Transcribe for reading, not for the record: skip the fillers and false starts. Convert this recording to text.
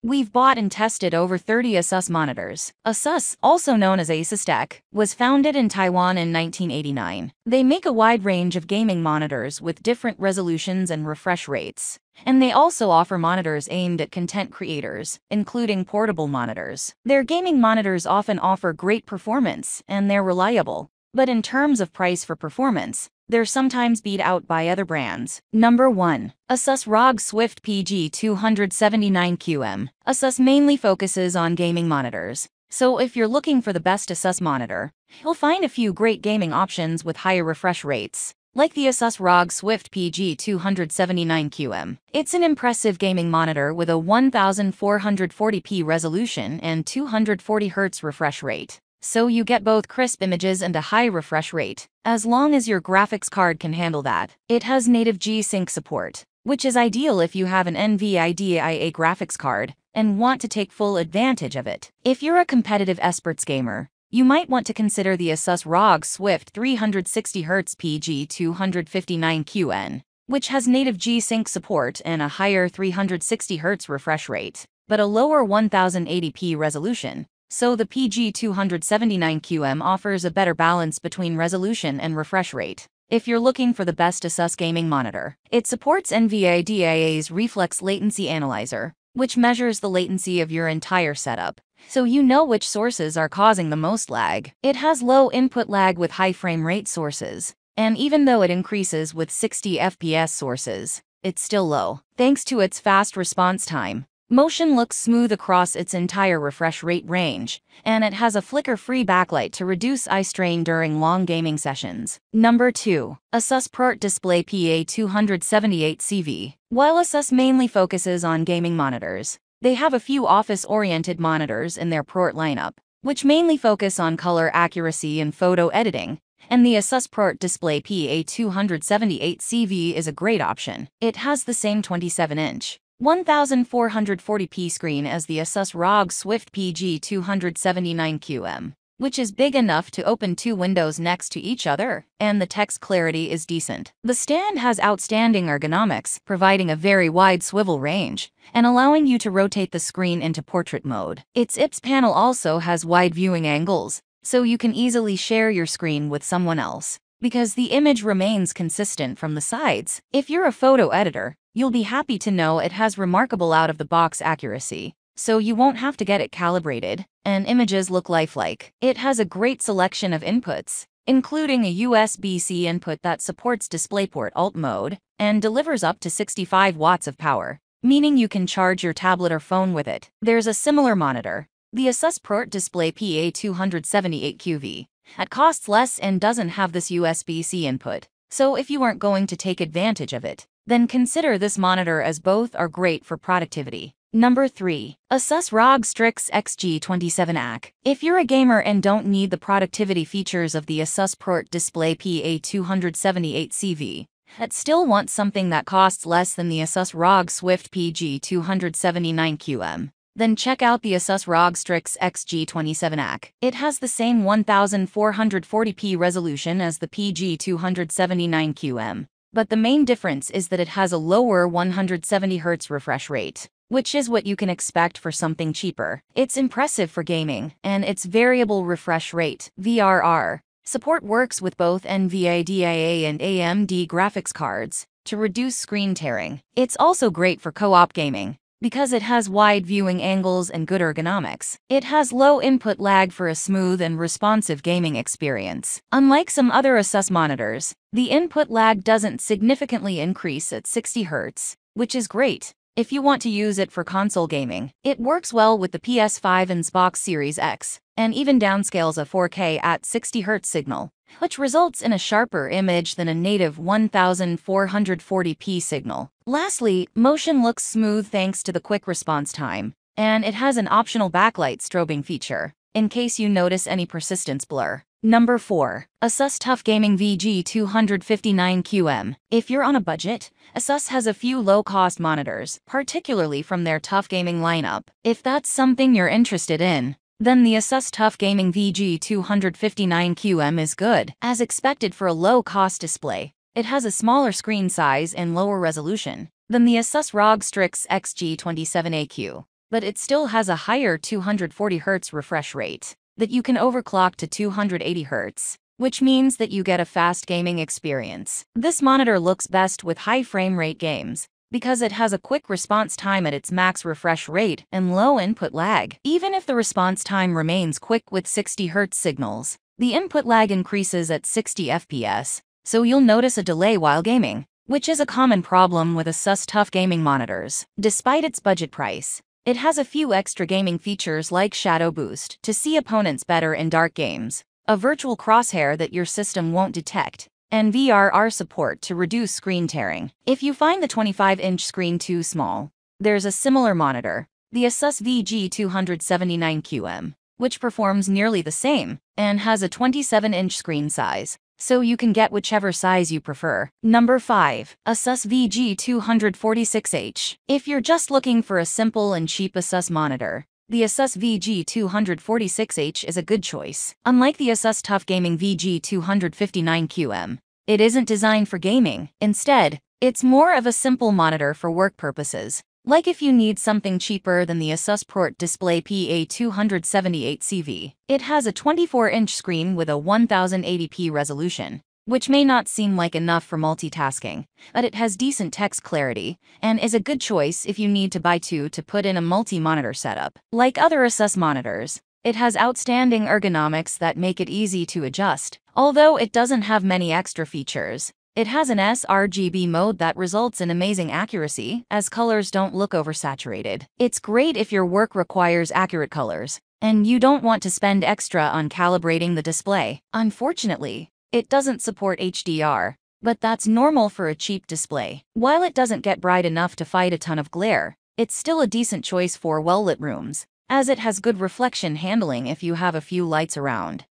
We've bought and tested over 30 Asus monitors. Asus, also known as Asus Tech, was founded in Taiwan in 1989. They make a wide range of gaming monitors with different resolutions and refresh rates. And they also offer monitors aimed at content creators, including portable monitors. Their gaming monitors often offer great performance, and they're reliable. But in terms of price for performance, they're sometimes beat out by other brands. Number 1. Asus ROG Swift PG279QM. Asus mainly focuses on gaming monitors. So if you're looking for the best Asus monitor, you'll find a few great gaming options with higher refresh rates, like the Asus ROG Swift PG279QM. It's an impressive gaming monitor with a 1440p resolution and 240Hz refresh rate. So you get both crisp images and a high refresh rate, as long as your graphics card can handle that. It has native G-Sync support, which is ideal if you have an NVIDIA graphics card and want to take full advantage of it. If you're a competitive esports gamer, you might want to consider the Asus ROG Swift 360Hz PG259QN, which has native G-Sync support and a higher 360Hz refresh rate, but a lower 1080p resolution. So the PG279QM offers a better balance between resolution and refresh rate. If you're looking for the best Asus gaming monitor, it supports NVIDIA's Reflex Latency Analyzer, which measures the latency of your entire setup, so you know which sources are causing the most lag. It has low input lag with high frame rate sources, and even though it increases with 60 FPS sources, it's still low, thanks to its fast response time. Motion looks smooth across its entire refresh rate range, and it has a flicker-free backlight to reduce eye strain during long gaming sessions. Number 2. Asus ProArt Display PA278CV. While Asus mainly focuses on gaming monitors, they have a few office-oriented monitors in their ProArt lineup, which mainly focus on color accuracy and photo editing. And the Asus ProArt Display PA278CV is a great option. It has the same 27-inch 1440p screen as the Asus ROG Swift PG279QM, which is big enough to open two windows next to each other, and the text clarity is decent. The stand has outstanding ergonomics, providing a very wide swivel range, and allowing you to rotate the screen into portrait mode. Its IPS panel also has wide viewing angles, so you can easily share your screen with someone else, because the image remains consistent from the sides. If you're a photo editor, you'll be happy to know it has remarkable out-of-the-box accuracy, so you won't have to get it calibrated, and images look lifelike. It has a great selection of inputs, including a USB-C input that supports DisplayPort Alt mode, and delivers up to 65 watts of power, meaning you can charge your tablet or phone with it. There's a similar monitor, the Asus ProArt Display PA278QV. It costs less and doesn't have this USB-C input, so if you aren't going to take advantage of it, then consider this monitor, as both are great for productivity. Number 3. Asus ROG Strix XG27AC. If you're a gamer and don't need the productivity features of the Asus ProArt Display PA278CV, but still want something that costs less than the Asus ROG Swift PG279QM, then check out the Asus ROG Strix XG27AC. It has the same 1440p resolution as the PG279QM. But the main difference is that it has a lower 170Hz refresh rate, which is what you can expect for something cheaper. It's impressive for gaming, and its variable refresh rate (VRR) support works with both NVIDIA and AMD graphics cards to reduce screen tearing. It's also great for co-op gaming, because it has wide viewing angles and good ergonomics. It has low input lag for a smooth and responsive gaming experience. Unlike some other Asus monitors, the input lag doesn't significantly increase at 60 Hz, which is great if you want to use it for console gaming. It works well with the PS5 and Xbox Series X, and even downscales a 4K at 60 Hz signal, which results in a sharper image than a native 1440p signal. Lastly, motion looks smooth thanks to the quick response time, and it has an optional backlight strobing feature, in case you notice any persistence blur. Number 4. Asus TUF Gaming VG259QM. If you're on a budget, Asus has a few low-cost monitors, particularly from their TUF Gaming lineup. If that's something you're interested in, then the Asus TUF Gaming VG259QM is good. As expected for a low-cost display, it has a smaller screen size and lower resolution than the Asus ROG Strix XG27AQ. but it still has a higher 240Hz refresh rate that you can overclock to 280Hz, which means that you get a fast gaming experience. This monitor looks best with high frame rate games because it has a quick response time at its max refresh rate and low input lag. Even if the response time remains quick with 60Hz signals, the input lag increases at 60 FPS, so you'll notice a delay while gaming, which is a common problem with Asus TUF gaming monitors. Despite its budget price, it has a few extra gaming features like Shadow Boost to see opponents better in dark games, a virtual crosshair that your system won't detect, and VRR support to reduce screen tearing. If you find the 25-inch screen too small, there's a similar monitor, the Asus VG279QM, which performs nearly the same and has a 27-inch screen size, so you can get whichever size you prefer. Number 5. Asus VG246H. If you're just looking for a simple and cheap Asus monitor, the Asus VG246H is a good choice. Unlike the Asus TUF Gaming VG259QM, it isn't designed for gaming. Instead, it's more of a simple monitor for work purposes, like if you need something cheaper than the Asus ProArt Display PA278CV. It has a 24-inch screen with a 1080p resolution, which may not seem like enough for multitasking, but it has decent text clarity and is a good choice if you need to buy two to put in a multi-monitor setup. Like other Asus monitors, it has outstanding ergonomics that make it easy to adjust. Although it doesn't have many extra features, it has an sRGB mode that results in amazing accuracy, as colors don't look oversaturated. It's great if your work requires accurate colors, and you don't want to spend extra on calibrating the display. Unfortunately, it doesn't support HDR, but that's normal for a cheap display. While it doesn't get bright enough to fight a ton of glare, it's still a decent choice for well-lit rooms, as it has good reflection handling if you have a few lights around.